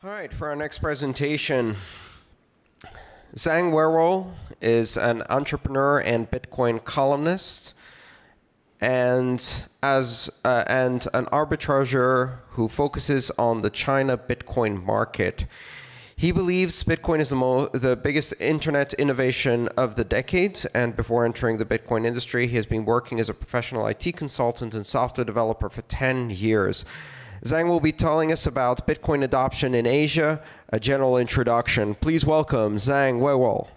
All right, for our next presentation, Zhang Weiwu is an entrepreneur and Bitcoin columnist, and an arbitrager who focuses on the China Bitcoin market. He believes Bitcoin is the biggest internet innovation of the decade, and before entering the Bitcoin industry, he has been working as a professional IT consultant and software developer for 10 years. Zhang will be telling us about Bitcoin adoption in Asia, a general introduction. Please welcome Zhang Weiwu.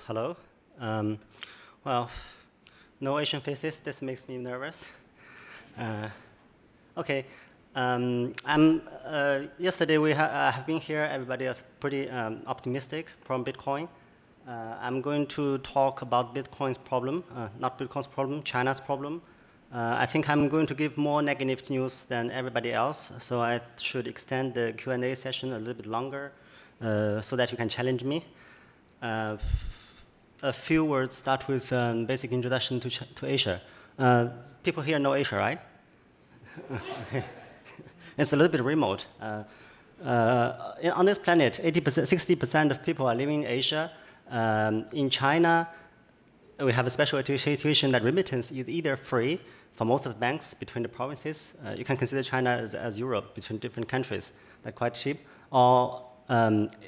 Hello. Well, no Asian faces. This makes me nervous. Okay. Yesterday I have been here. Everybody is pretty optimistic from Bitcoin. I'm going to talk about Bitcoin's problem, not Bitcoin's problem, China's problem. I think I'm going to give more negative news than everybody else, so I should extend the Q&A session a little bit longer so that you can challenge me. A few words start with basic introduction to Asia. People here know Asia, right? Okay. It's a little bit remote. On this planet, 60% of people are living in Asia. In China, we have a special situation that remittance is either free for most of the banks between the provinces. You can consider China as Europe between different countries. They're quite cheap. Or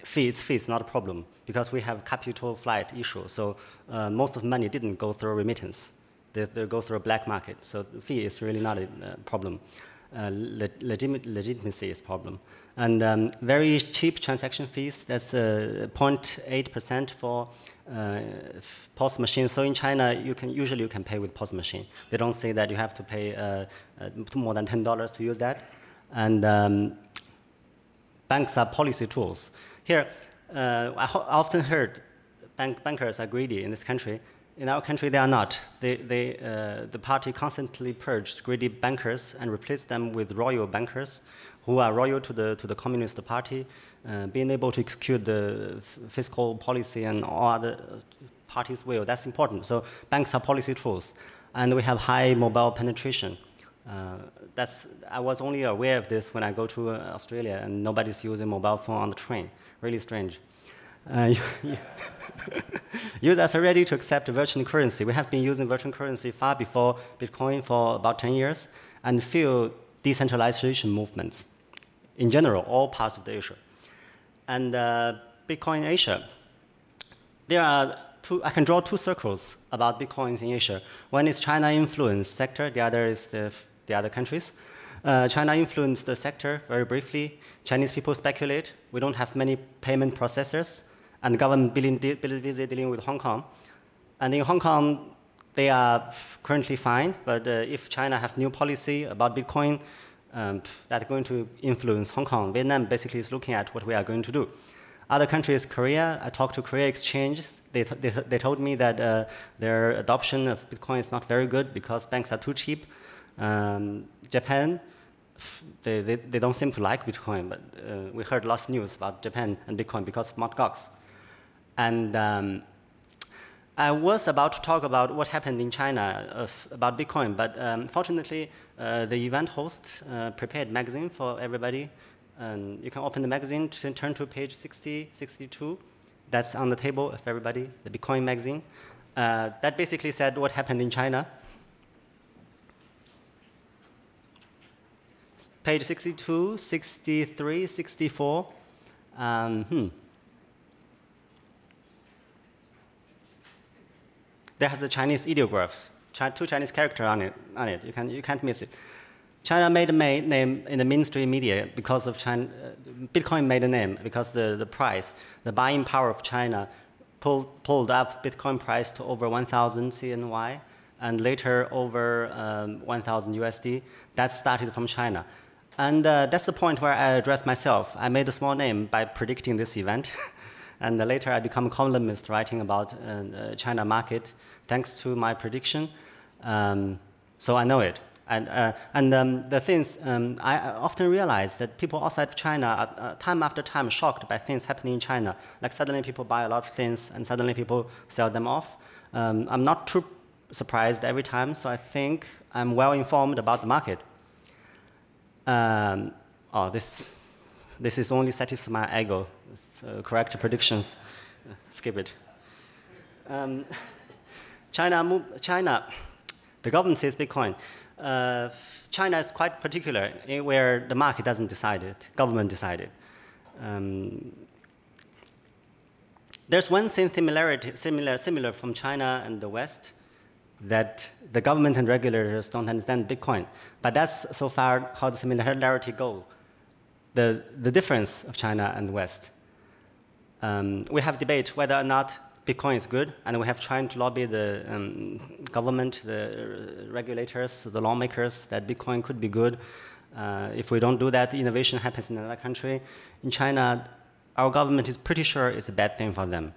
fees not a problem because we have capital flight issue. So most of the money didn't go through remittance. They go through a black market. So the fee is really not a problem. Legitimacy is a problem. And very cheap transaction fees, that's 0.8% for POS machine. So in China, usually you can pay with POS machine. They don't say that you have to pay more than $10 to use that. And banks are policy tools. Here, I often heard bankers are greedy in this country. In our country, they are not. The party constantly purged greedy bankers and replaced them with loyal bankers who are loyal to the Communist Party, being able to execute the fiscal policy and all other parties' will. That's important. So banks are policy tools. And we have high mobile penetration. I was only aware of this when I go to Australia and nobody's using mobile phone on the train. Really strange. Users are ready to accept virtual currency. We have been using virtual currency far before Bitcoin for about 10 years and feel decentralization movements. In general, all parts of the Asia. And Bitcoin in Asia. There are I can draw two circles about Bitcoins in Asia. One is China influence sector, the other is the other countries. China influenced the sector very briefly. Chinese people speculate. We don't have many payment processors, and the government busy dealing with Hong Kong. And in Hong Kong, they are currently fine, but if China have new policy about Bitcoin, that's going to influence Hong Kong. Vietnam basically is looking at what we are going to do. Other countries, Korea, I talked to Korea Exchange. They told me that their adoption of Bitcoin is not very good because banks are too cheap. Japan, they don't seem to like Bitcoin, but we heard a lot of news about Japan and Bitcoin because of Mt. Gox. And I was about to talk about what happened in China about Bitcoin, but fortunately, the event host prepared magazine for everybody. And you can open the magazine to turn to page 60, 62. That's on the table of everybody, the Bitcoin magazine. That basically said what happened in China. Page 62, 63, 64. There has a Chinese ideograph, two Chinese characters on it. You can't miss it. China made a name in the mainstream media because of China. Bitcoin made a name because the price, the buying power of China pulled up Bitcoin price to over 1,000 CNY and later over 1,000 USD. That started from China. And that's the point where I addressed myself. I made a small name by predicting this event. And later I become a columnist writing about China market thanks to my prediction. So I know it. And the things, I often realize that people outside of China are time after time shocked by things happening in China. Like suddenly people buy a lot of things and suddenly people sell them off. I'm not too surprised every time, so I think I'm well informed about the market. This is only satisfies my ego. Correct predictions. Skip it. China, the government says Bitcoin. China is quite particular where the market doesn't decide it, government decided. There's one thing similar from China and the West, that the government and regulators don't understand Bitcoin. But that's so far how the similarity goes. The difference of China and the West. We have debate whether or not Bitcoin is good, and we have tried to lobby the government, the regulators, the lawmakers, that Bitcoin could be good. If we don't do that, innovation happens in another country. In China, our government is pretty sure it's a bad thing for them.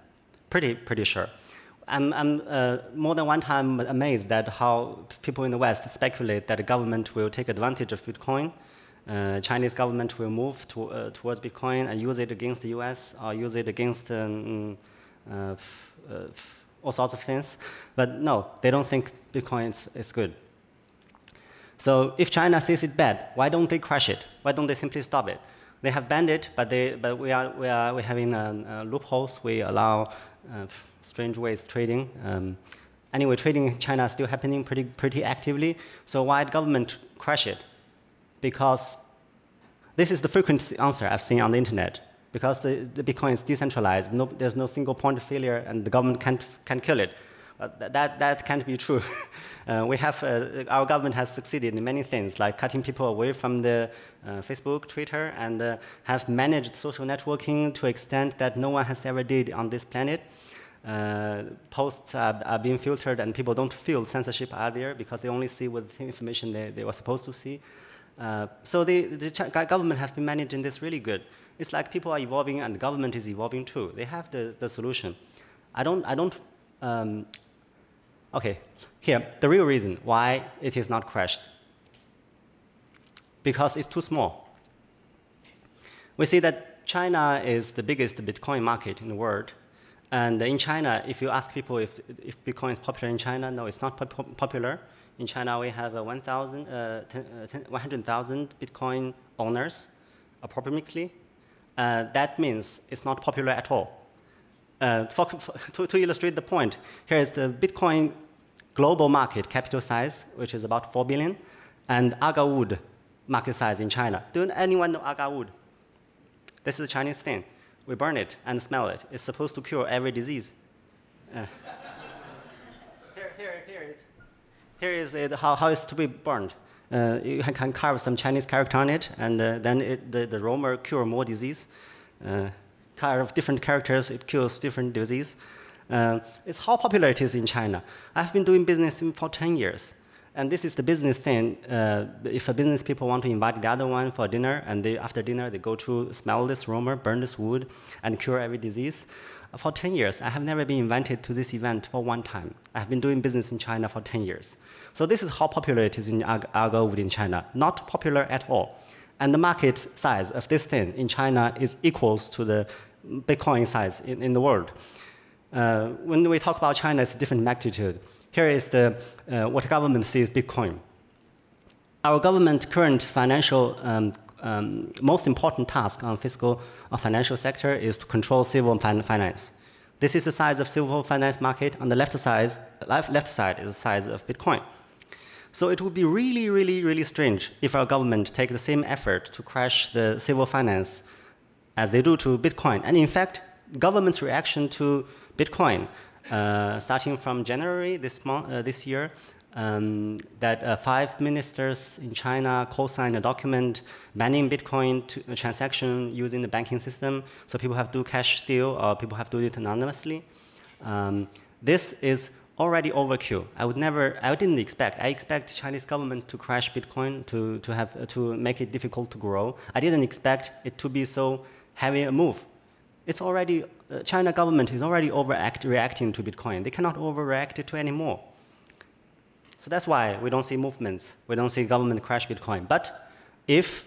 Pretty sure. I'm more than one time amazed at how people in the West speculate that the government will take advantage of Bitcoin. Chinese government will move towards Bitcoin and use it against the US or use it against all sorts of things. But no, they don't think Bitcoin is good. So if China sees it bad, why don't they crash it? Why don't they simply stop it? They have banned it, but we're having loopholes. We allow strange ways of trading. Anyway, trading in China is still happening pretty actively. So why did government crash it? Because this is the frequent answer I've seen on the internet. Because the Bitcoin is decentralized, there's no single point of failure, and the government can't kill it. That can't be true. Our government has succeeded in many things, like cutting people away from the Facebook, Twitter, and have managed social networking to an extent that no one has ever did on this planet. Posts are being filtered, and people don't feel censorship are there because they only see what the information they were supposed to see. So the government has been managing this really good. It's like people are evolving, and the government is evolving too. They have the solution. Okay, here, the real reason why it is not crashed. Because it's too small. We see that China is the biggest Bitcoin market in the world. And in China, if you ask people if Bitcoin is popular in China, no, it's not popular. In China, we have 100,000 Bitcoin owners, approximately. That means it's not popular at all. To illustrate the point, here is the Bitcoin global market capital size, which is about 4 billion, and agar wood market size in China. Do anyone know agar wood? This is a Chinese thing. We burn it and smell it. It's supposed to cure every disease. Here is how it's to be burned. You can carve some Chinese character on it, and then the aroma cure more disease. Carve different characters, it cures different disease. It's how popular it is in China. I've been doing business for 10 years. And this is the business thing. If a business people want to invite the other one for dinner, and after dinner they go to smell this aroma, burn this wood, and cure every disease. For 10 years, I have never been invited to this event for one time. I have been doing business in China for 10 years. So this is how popular it is in agar wood in China. Not popular at all. And the market size of this thing in China is equals to the Bitcoin size in the world. When we talk about China, it's a different magnitude. Here is what government sees Bitcoin. Our government current financial, most important task on fiscal or financial sector is to control civil finance. This is the size of civil finance market. On the left side is the size of Bitcoin. So it would be really, really, really strange if our government take the same effort to crash the civil finance as they do to Bitcoin. And in fact, government's reaction to Bitcoin, starting from January this year, that 5 ministers in China co-signed a document banning Bitcoin transaction using the banking system, so people have to do cash deal or people have to do it anonymously. This is already overkill. I expect Chinese government to crash Bitcoin to make it difficult to grow. I didn't expect it to be so heavy a move. It's already, China government is already reacting to Bitcoin. They cannot overreact it to anymore. So that's why we don't see movements. We don't see government crash Bitcoin. But if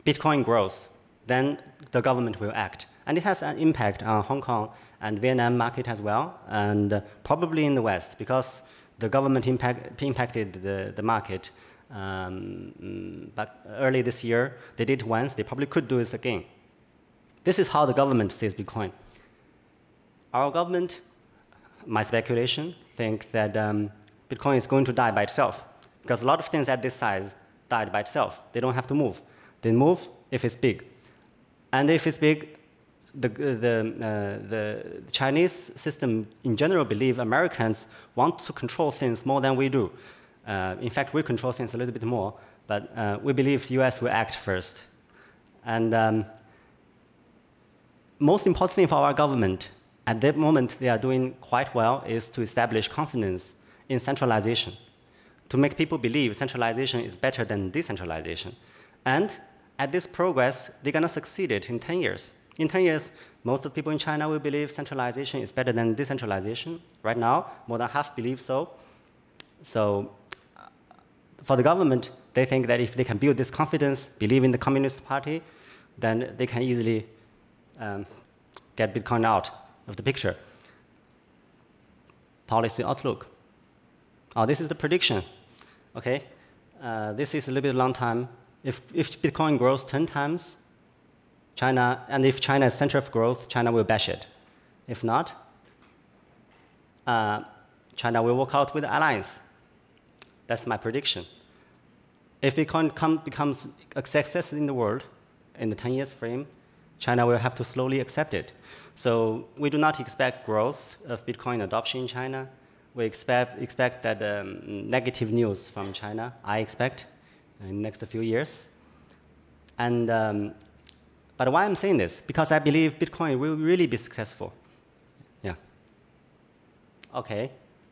Bitcoin grows, then the government will act. And it has an impact on Hong Kong and Vietnam market as well, and probably in the West, because the government impacted the market. But early this year, they did it once. They probably could do it again. This is how the government sees Bitcoin. Our government, my speculation, think that Bitcoin is going to die by itself, because a lot of things at this size died by itself. They don't have to move. They move if it's big. And if it's big, the Chinese system in general believe Americans want to control things more than we do. In fact, we control things a little bit more, but we believe the US will act first. And most important thing for our government, at that moment they are doing quite well, is to establish confidence in centralization, to make people believe centralization is better than decentralization. And at this progress, they're going to succeed it in 10 years. In 10 years, most of the people in China will believe centralization is better than decentralization. Right now, more than half believe so. So for the government, they think that if they can build this confidence, believe in the Communist Party, then they can easily get Bitcoin out of the picture. Policy outlook. Oh, this is the prediction. Okay, this is a little bit long time. If Bitcoin grows 10 times, China, and if China is center of growth, China will bash it. If not, China will work out with the alliance. That's my prediction. If Bitcoin becomes a success in the world, in the 10 years frame, China will have to slowly accept it. So we do not expect growth of Bitcoin adoption in China. We expect that negative news from China, I expect, in the next few years. And, but why I'm saying this? Because I believe Bitcoin will really be successful. Yeah. Okay.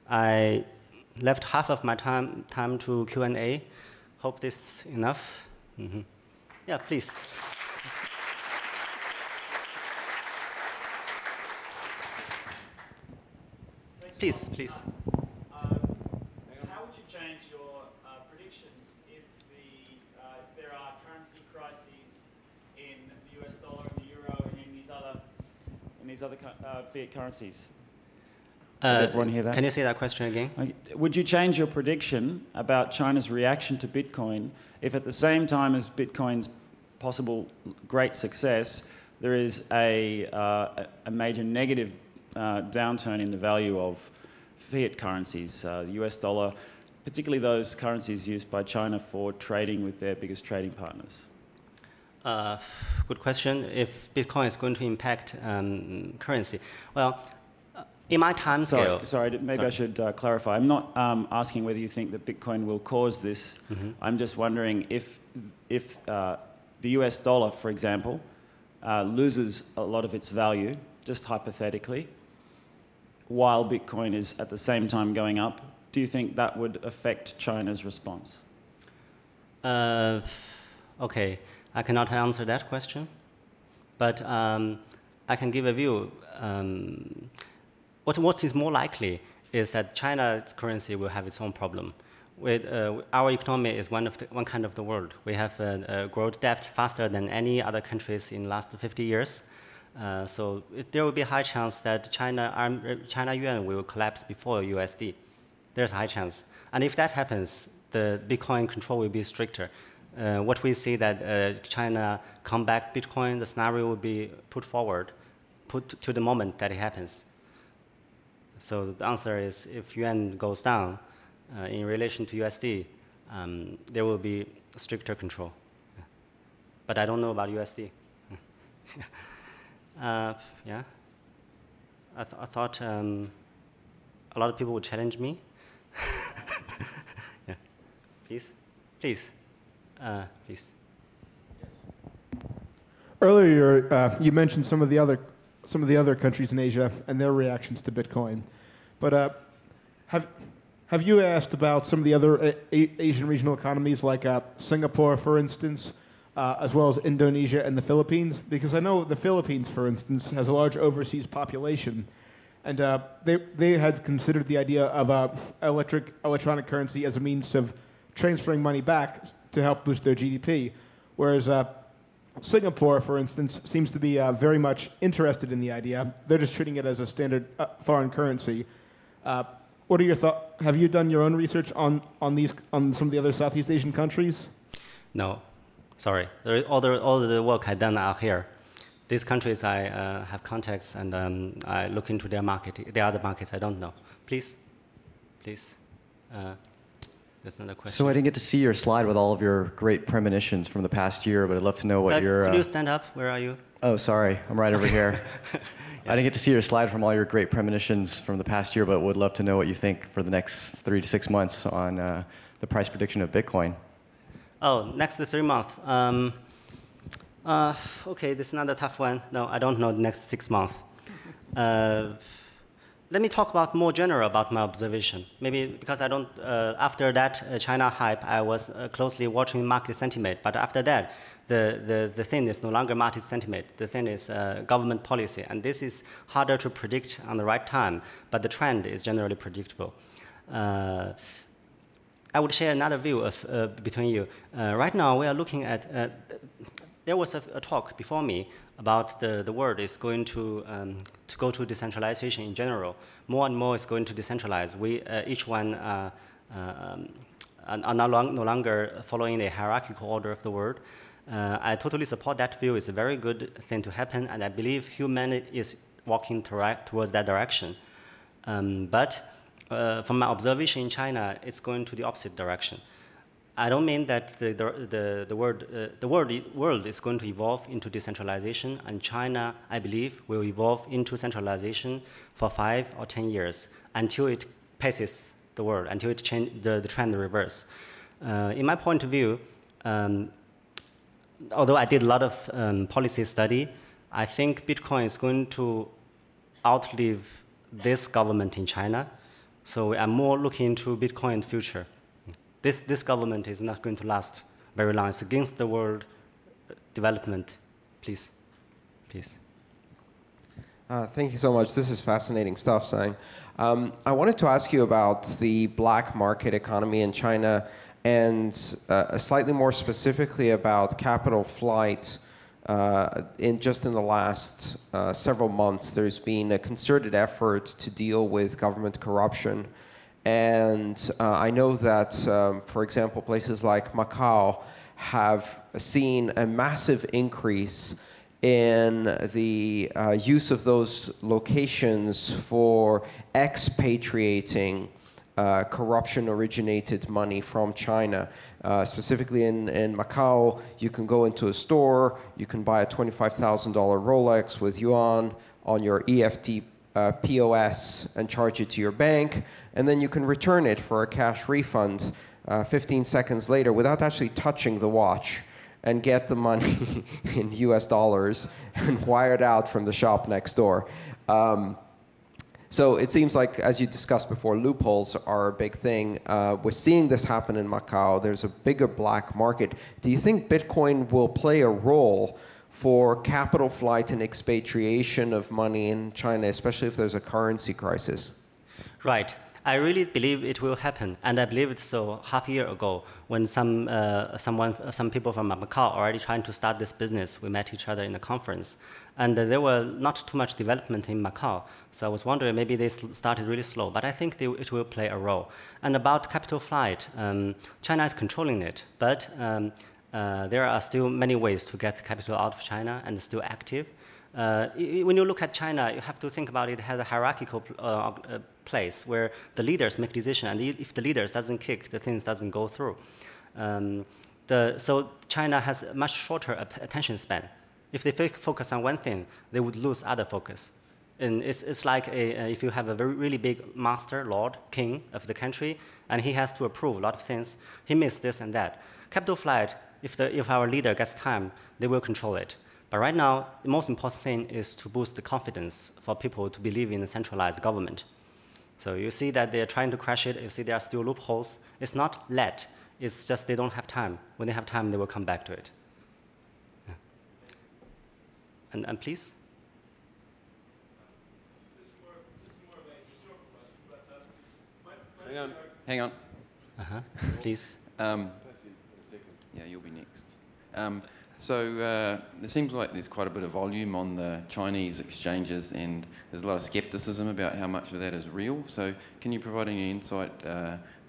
I left half of my time to Q&A. Hope this is enough. Mm-hmm. Yeah, please. Please, please. How would you change your predictions if there are currency crises in the US dollar and the euro and in these other fiat currencies? Did everyone hear that? Can you say that question again? Would you change your prediction about China's reaction to Bitcoin if at the same time as Bitcoin's possible great success, there is a major negative downturn in the value of fiat currencies, the US dollar, particularly those currencies used by China for trading with their biggest trading partners? Good question. If Bitcoin is going to impact currency. Well, in my time scale... Sorry, maybe I should clarify. I'm not asking whether you think that Bitcoin will cause this. Mm-hmm. I'm just wondering if the US dollar, for example, loses a lot of its value, just hypothetically, while Bitcoin is at the same time going up, do you think that would affect China's response? Okay, I cannot answer that question, but I can give a view. What is more likely is that China's currency will have its own problem. Our economy is one kind of the world. We have growth depth faster than any other countries in the last 50 years. So there will be a high chance that China yuan will collapse before USD. There's a high chance. And if that happens, the Bitcoin control will be stricter. What we see that China come back Bitcoin, the scenario will be put to the moment that it happens. So the answer is if yuan goes down in relation to USD, there will be stricter control. But I don't know about USD. Yeah, I thought a lot of people would challenge me. Yeah, please. Yes. Earlier, you mentioned some of the other countries in Asia and their reactions to Bitcoin, but have you asked about some of the other Asian regional economies, like Singapore, for instance? As well as Indonesia and the Philippines, because I know the Philippines, for instance, has a large overseas population, and they had considered the idea of electronic currency as a means of transferring money back to help boost their GDP, whereas Singapore, for instance, seems to be very much interested in the idea. They're just treating it as a standard foreign currency. what are your thoughts? Have you done your own research on some of the other Southeast Asian countries? No, sorry. All the work I've done are here. These countries I have contacts and I look into their market. The other markets I don't know. Please. There's another question. So I didn't get to see your slide with all of your great premonitions from the past year, but I'd love to know what your... Could you stand up? Where are you? Oh, sorry. I'm right over here. Yeah. I didn't get to see your slide from all your great premonitions from the past year, but would love to know what you think for the next 3 to 6 months on the price prediction of Bitcoin. Oh, next 3 months. Okay, this is another tough one. No, I don't know the next 6 months. Let me talk about more general about my observation. Maybe because I don't, after that China hype, I was closely watching market sentiment. But after that, the thing is no longer market sentiment. The thing is government policy. And this is harder to predict on the right time. But the trend is generally predictable. I would share another view of, between you. Right now, we are looking at, there was a talk before me about the world is going to go to decentralization in general. More and more is going to decentralize. We, each one are no longer following a hierarchical order of the world. I totally support that view. It's a very good thing to happen, and I believe humanity is walking towards that direction. But from my observation in China, it's going to the opposite direction. I don't mean that the world is going to evolve into decentralization, and China, I believe, will evolve into centralization for 5 or 10 years until it passes the world, until it the trend reverse. In my point of view, although I did a lot of policy study, I think Bitcoin is going to outlive this government in China. So I'm more looking into Bitcoin in the future. This government is not going to last very long. It's against the world development. Please. Thank you so much. This is fascinating stuff, Zhang. I wanted to ask you about the black market economy in China and slightly more specifically about capital flight. Just in the last several months, there's been a concerted effort to deal with government corruption. And I know that, for example, places like Macau have seen a massive increase in the use of those locations for expatriating corruption-originated money from China. Specifically in Macau, you can go into a store, you can buy a $25,000 Rolex with yuan on your EFT POS and charge it to your bank, and then you can return it for a cash refund 15 seconds later without actually touching the watch, and get the money in US dollars and wire it out from the shop next door. So it seems like, as you discussed before, loopholes are a big thing. We're seeing this happen in Macau. There's a bigger black market. Do you think Bitcoin will play a role for capital flight and expatriation of money in China, especially if there's a currency crisis? Right. I really believe it will happen, and I believe it so half a year ago when some people from Macau already trying to start this business. We met each other in a conference, and there were not too much development in Macau. So I was wondering maybe they started really slow, but I think it will play a role. And about capital flight, China is controlling it, but there are still many ways to get capital out of China and still active. When you look at China, you have to think about it as a hierarchical place where the leaders make decisions, and if the leaders doesn't kick, the things doesn't go through. So China has a much shorter attention span. If they focus on one thing, they would lose other focus. And it's like if you have a really big master, lord, king of the country, and he has to approve a lot of things, he missed this and that. Capital flight, if our leader gets time, they will control it. But right now, the most important thing is to boost the confidence for people to believe in a centralized government. So you see that they're trying to crash it. You see there are still loopholes. It's not let. It's just they don't have time. When they have time, they will come back to it. Yeah. And please? Hang on. Please. Yeah, you'll be next. So there seems like there's quite a bit of volume on the Chinese exchanges, and there's a lot of skepticism about how much of that is real. So can you provide any insight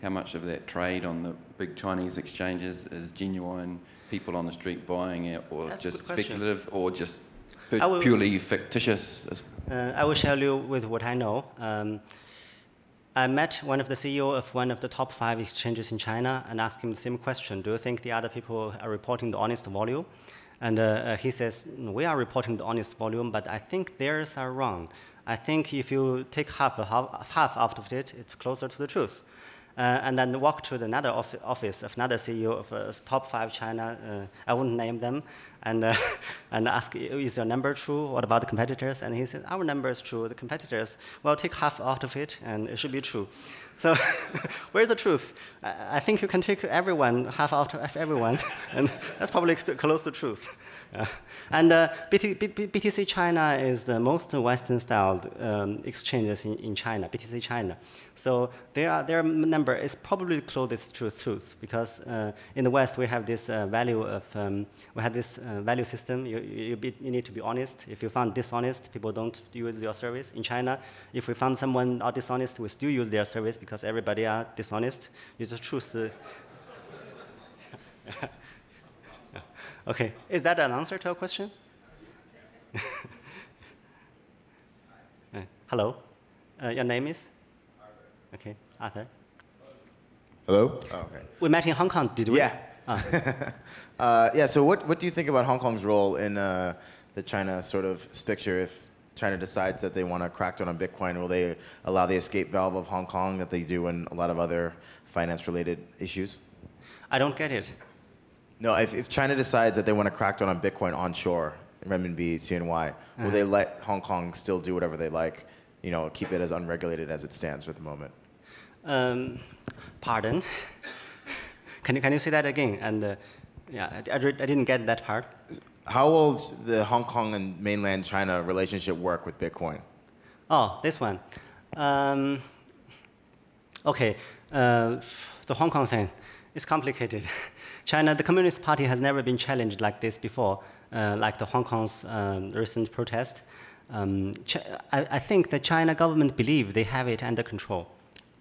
how much of that trade on the big Chinese exchanges is genuine people on the street buying it, or That's just a good question. speculative, or just will- purely fictitious? I will share you with what I know. I met one of the CEO of one of the top 5 exchanges in China and asked him the same question. Do you think the other people are reporting the honest volume? And he says, we are reporting the honest volume, but I think theirs are wrong. I think if you take half out of it, it's closer to the truth. And then walk to another office of another CEO of top 5 China, I wouldn't name them, and ask, is your number true? What about the competitors? And he said, our number is true. The competitors, well, take half out of it, and it should be true. So where's the truth? I think you can take everyone, half out of everyone, and that's probably close to truth. And BTC China is the most Western-styled exchanges in China, BTC China. So their number is probably closest to truth, because in the West we have this value system. You need to be honest. If you found dishonest, people don't use your service. In China, if we found someone are dishonest, we still use their service because everybody are dishonest. You just choose to. Okay, is that an answer to your question? Hello, your name is? Okay, Arthur. Hello? Oh, okay. We met in Hong Kong, did we? Yeah. Yeah, so what do you think about Hong Kong's role in the China sort of picture? If China decides that they want to crack down on Bitcoin, will they allow the escape valve of Hong Kong that they do in a lot of other finance-related issues? I don't get it. No, if China decides that they want to crack down on Bitcoin onshore, renminbi, CNY, will they let Hong Kong still do whatever they like, you know, keep it as unregulated as it stands at the moment? Pardon? Can you say that again? And yeah, I didn't get that part. How will the Hong Kong and mainland China relationship work with Bitcoin? Oh, this one. Okay, the Hong Kong thing, it's complicated. China, the Communist Party has never been challenged like this before, like the Hong Kong's recent protest. I think the China government believe they have it under control.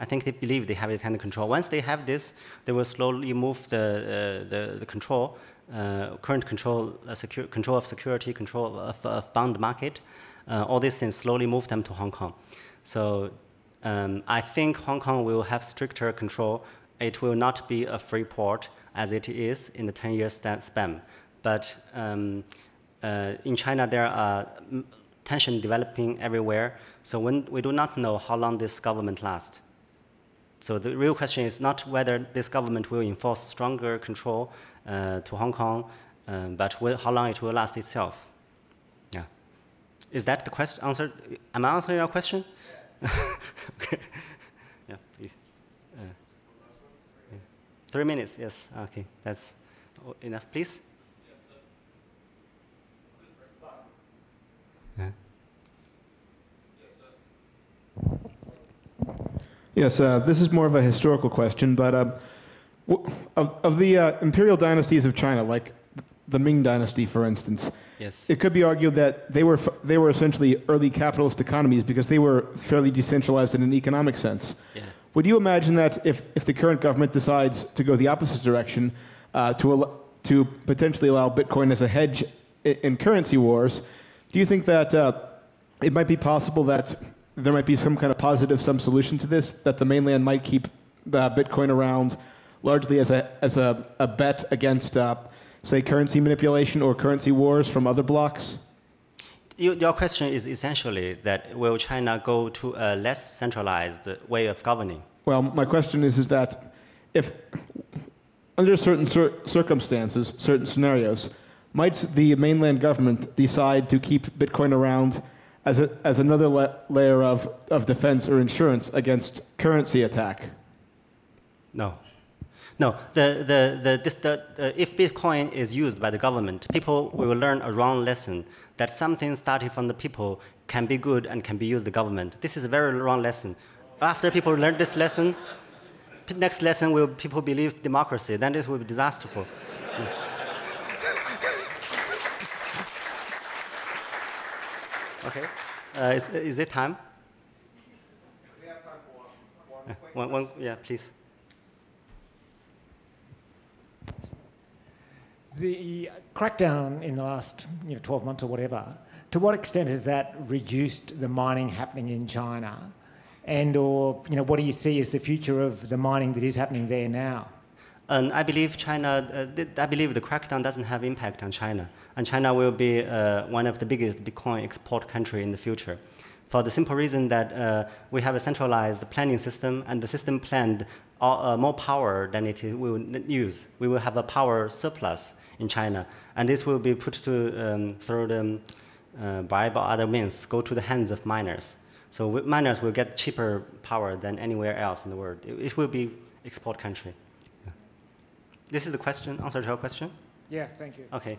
I think they believe they have it under control. Once they have this, they will slowly move the control, current control, control of security, control of bond market. All these things slowly move them to Hong Kong. So I think Hong Kong will have stricter control. It will not be a free port as it is in the 10-year span. But in China, there are tension developing everywhere. So we do not know how long this government lasts. So the real question is not whether this government will enforce stronger control to Hong Kong, but how long it will last itself. Yeah. Is that the question? Answer? Am I answering your question? Okay. Yeah, please. 3 minutes, yes. Okay, that's enough, please. Yes, this is more of a historical question, but of the imperial dynasties of China, like the Ming Dynasty, for instance, yes, it could be argued that they were essentially early capitalist economies because they were fairly decentralized in an economic sense. Yeah. Would you imagine that if the current government decides to go the opposite direction, to potentially allow Bitcoin as a hedge in currency wars, do you think that it might be possible that there might be some kind of positive solution to this, that the mainland might keep Bitcoin around largely as a bet against, say, currency manipulation or currency wars from other blocks? Your question is essentially that will China go to a less centralized way of governing? Well, my question is that if, under certain circumstances, certain scenarios, might the mainland government decide to keep Bitcoin around as another layer of defense or insurance against currency attack? No. No, if Bitcoin is used by the government, people will learn a wrong lesson, that something started from the people can be good and can be used by the government. This is a very wrong lesson. After people learn this lesson, next lesson will people believe democracy, then this will be disastrous. Okay. Is it time? We have time for one quick Yeah, please. The crackdown in the last 12 months or whatever, to what extent has that reduced the mining happening in China? And what do you see as the future of the mining that is happening there now? And I believe I believe the crackdown doesn't have impact on China. And China will be one of the biggest Bitcoin export country in the future. For the simple reason that we have a centralized planning system, and the system planned more power than it will use. We will have a power surplus in China, and this will be put to through the bribe or other means, go to the hands of miners. So miners will get cheaper power than anywhere else in the world. It will be export country. Yeah. This is the question, answer to your question? Yeah, thank you. Okay.